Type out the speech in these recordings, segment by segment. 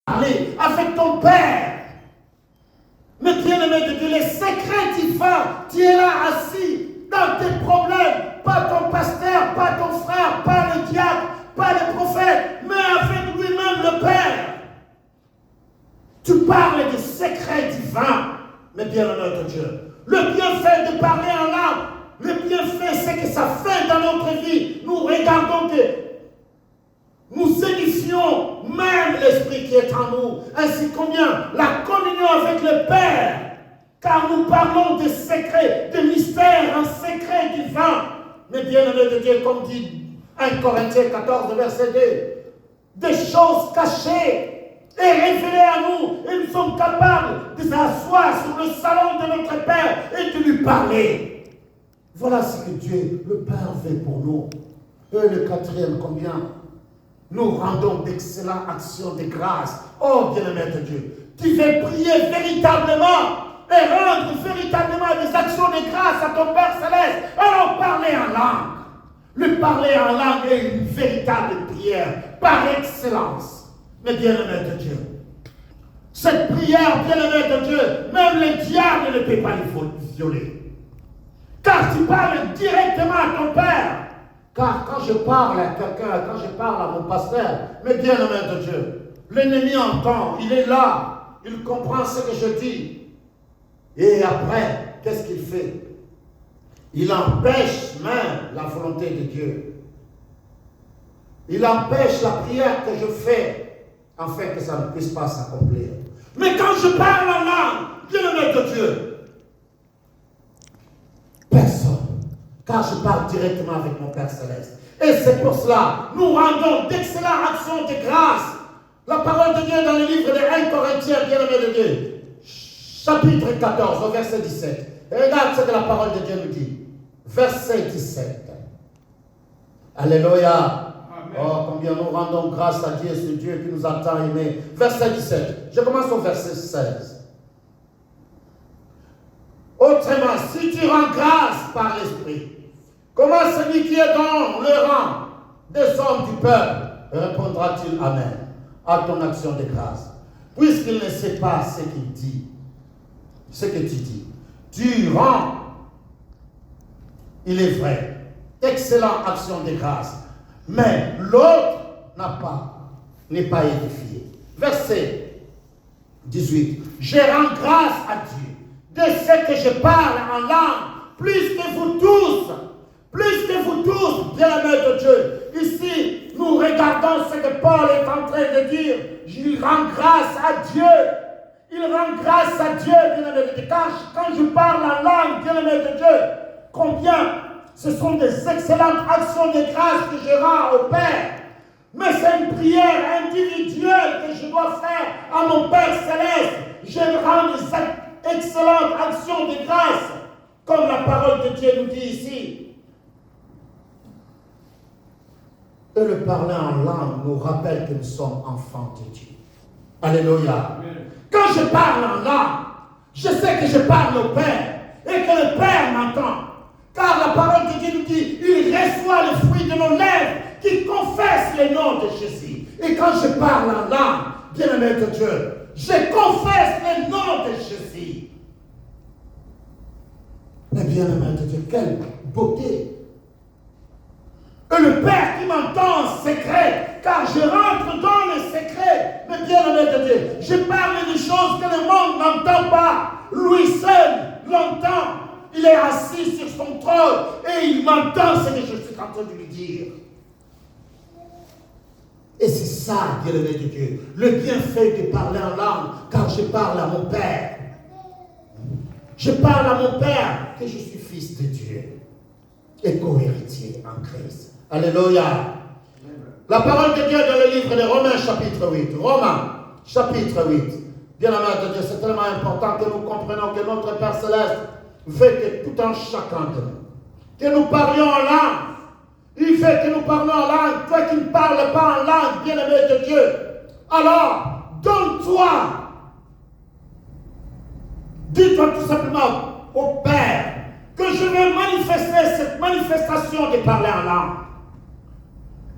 parler avec ton Père. Mais bien-aimé de Dieu, les secrets divins, tu es là assis dans tes problèmes, pas ton pasteur, pas ton frère, pas le diacre, pas le prophète, mais avec lui-même le Père. Tu parles des secrets divins, mais bien-aimé de Dieu. Le bienfait de parler en langue, le bienfait, c'est que ça fait dans notre vie. Nous regardons que nous édifions même l'Esprit qui est en nous. Ainsi combien la communion avec le Père, car nous parlons des secrets, des mystères, un secret divin. Mais bien-aimé de Dieu, comme dit 1 Corinthiens 14, verset 2, des choses cachées et révélées à nous, et nous sommes capables de s'asseoir sur le salon de notre Père et de lui parler. Voilà ce que Dieu, le Père, fait pour nous. Et le quatrième, combien nous rendons d'excellentes actions de grâce. Oh, bien-aimé de Dieu, tu veux prier véritablement et rendre véritablement des actions de grâce à ton Père Céleste. Alors parler en langue. Le parler en langue est une véritable prière par excellence. Mais bien-aimé de Dieu, cette prière, bien-aimé de Dieu, même le diable ne peut pas les violer. Car tu parles directement à ton Père. Car quand je parle à quelqu'un, quand je parle à mon pasteur, mais bien-aimé de Dieu, l'ennemi entend, il est là, il comprend ce que je dis. Et après, qu'est-ce qu'il fait? Il empêche même la volonté de Dieu. Il empêche la prière que je fais, afin que ça ne puisse pas s'accomplir. Mais quand je parle en langue, bien-aimé de Dieu, personne. Car je parle directement avec mon Père Céleste. Et c'est pour cela, nous rendons d'excellentes actions de grâce. La parole de Dieu dans le livre de 1 Corinthiens, bien-aimé de Dieu, chapitre 14, au verset 17. Et regarde ce que la parole de Dieu nous dit. Verset 17. Alléluia. Oh, combien nous rendons grâce à Dieu, ce Dieu qui nous a tant aimés. Verset 17. Je commence au verset 16. Autrement, si tu rends grâce par l'Esprit, comment celui qui est dans le rang des hommes du peuple répondra-t-il Amen à ton action de grâce, puisqu'il ne sait pas ce qu'il dit, ce que tu dis. Tu rends, il est vrai, excellente action de grâce, mais l'autre n'est pas édifié. Verset 18. Je rends grâce à Dieu de ce que je parle en langue, plus que vous tous, bien-aimés de Dieu. Ici, nous regardons ce que Paul est en train de dire. Il rend grâce à Dieu. Il rend grâce à Dieu, bien-aimé de Dieu. Quand je parle en langue, bien-aimé de Dieu, combien ce sont des excellentes actions de grâce que je rends au Père. Mais c'est une prière individuelle que je dois faire à mon Père Céleste. Je rends des excellentes actions de grâce, comme la parole de Dieu nous dit ici. Et le parler en langue nous rappelle que nous sommes enfants de Dieu. Alléluia. Amen. Quand je parle en langue, je sais que je parle au Père et que le Père m'entend. Car la parole de Dieu nous dit, il reçoit le fruit de nos lèvres qui confessent le nom de Jésus. Et quand je parle en langue, bien-aimé de Dieu, je confesse le nom de Jésus. Mais bien-aimé de Dieu, quelle beauté! Et le Père qui m'entend en secret, car je rentre dans le secret. Mais bien-aimé de Dieu, je parle des choses que le monde n'entend pas. Lui seul l'entend. Il est assis sur son trône et il m'entend ce que je suis en train de lui dire. Et c'est ça, bien-aimé de Dieu, le bienfait de parler en langue, car je parle à mon Père. Je parle à mon Père que je suis fils de Dieu et co-héritier en Christ. Alléluia. La parole de Dieu dans le livre de Romains chapitre 8. Romains chapitre 8. Bien-aimé de Dieu, c'est tellement important que nous comprenions que notre Père Céleste veut que tout un chacun de nous, que nous parlions en langue. Il veut que nous parlions en langue. Toi qui ne parles pas en langue, bien-aimé de Dieu, alors donne-toi. Dis-toi tout simplement au Père que je vais manifester cette manifestation de parler en langue.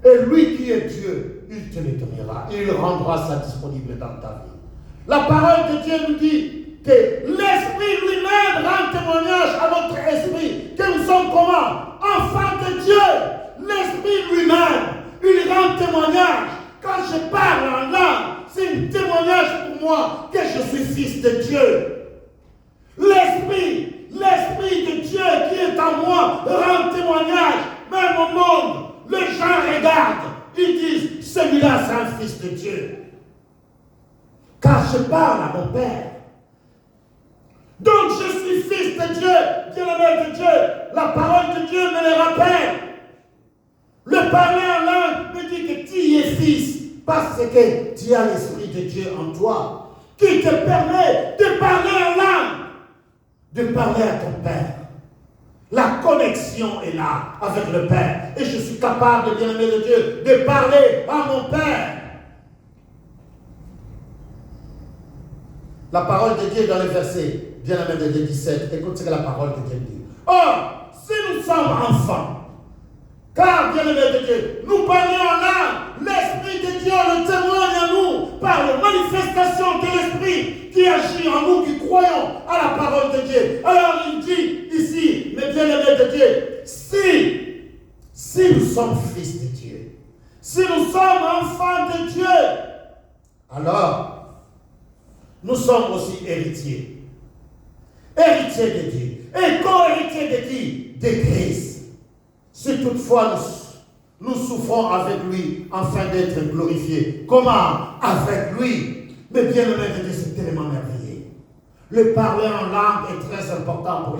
Et lui qui est Dieu, il te le donnera. Il rendra ça disponible dans ta vie. La parole de Dieu nous dit que l'Esprit lui-même rend témoignage à notre esprit que nous sommes comment? Enfants de Dieu. L'Esprit lui-même, il rend témoignage. Quand je parle en langue, c'est un témoignage pour moi que je suis fils de Dieu. L'Esprit de Dieu qui est en moi rend témoignage. Même au monde, les gens regardent, ils disent, celui-là c'est un fils de Dieu. Car je parle à mon Père. Donc je suis fils de Dieu, bien-aimé de Dieu. La parole de Dieu me le rappelle. Le parler en langue me dit que tu es fils, parce que tu as l'Esprit de Dieu en toi, qui te permet de parler en langue, de parler à ton Père. La connexion est là avec le Père. Et je suis capable, bien-aimé de Dieu, de parler à mon Père. La parole de Dieu dans le verset, bien-aimé de Dieu 17, écoute ce que la parole de Dieu dit. Or, si nous sommes enfants, car, bien-aimé de Dieu, nous parlons en langue, l'Esprit de Dieu le témoigne à nous par la manifestation de l'Esprit qui agit en nous, qui croyons à la parole de Dieu. Alors il dit ici, mes bien-aimés de Dieu, si nous sommes fils de Dieu, si nous sommes enfants de Dieu, alors nous sommes aussi héritiers. Héritiers de Dieu. Et co-héritiers de qui? De Christ. Si toutefois nous souffrons avec lui afin d'être glorifiés. Comment? Avec lui. Mais bien aimé de Dieu, c'est tellement merveilleux. Le parler en langue est très important pour les